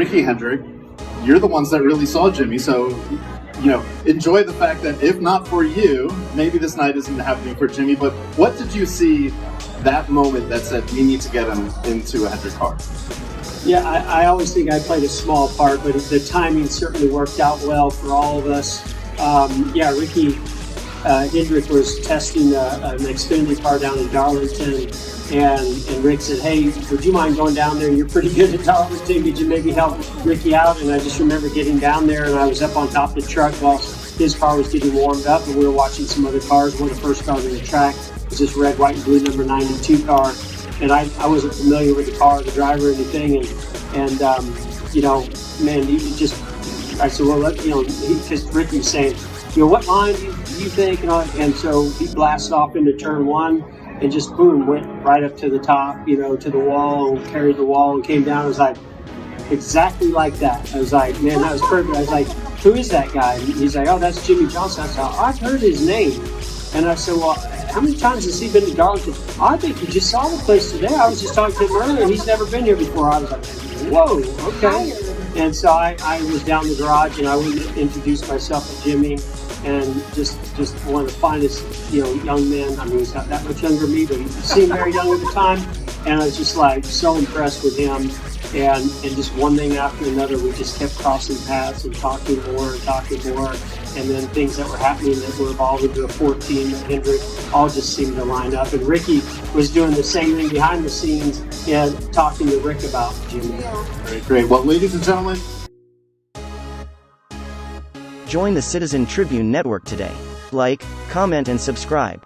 Ricky Hendrick. You're the ones that really saw Jimmie, so enjoy the fact that if not for you, maybe this night isn't happening for Jimmie. But what did you see that moment that said we need to get him into a Hendrick car? Yeah, I always think I played a small part, but the timing certainly worked out well for all of us. Ricky Hendrick was testing an Xfinity car down in Darlington, and Rick said, "Hey, would you mind going down there? You're pretty good at Darlington. Could you maybe help Ricky out?" And I just remember getting down there, and I was up on top of the truck while his car was getting warmed up, and we were watching some other cars. One of the first cars on the track was this red, white, and blue number 92 car. And I wasn't familiar with the car, the driver, or anything. I said, well, because Ricky was saying, what line do you think? And so he blasted off into turn one and just boom, went right up to the top, to the wall, and carried the wall and came down. I was like, exactly like that. I was like, man, that was perfect. I was like, who is that guy? And he's like, oh, that's Jimmie Johnson. I said, oh, I've heard his name. And I said, well, how many times has he been to Darlington? I think he just saw the place today. I was just talking to him earlier, and he's never been here before. I was like, whoa, okay. And so I was down in the garage, and I went and introduced myself to Jimmie, and just one of the finest, young men. I mean, he's not that much younger than me, but he seemed very young at the time. And I was just like so impressed with him. And just one thing after another, we just kept crossing paths and talking more. And then things that were happening that were evolving to a 14 at Hendrick all just seemed to line up. And Ricky was doing the same thing behind the scenes and talking to Rick about Jimmie. Great. Well, ladies and gentlemen, join the Citizen Tribune Network today. Like, comment, and subscribe.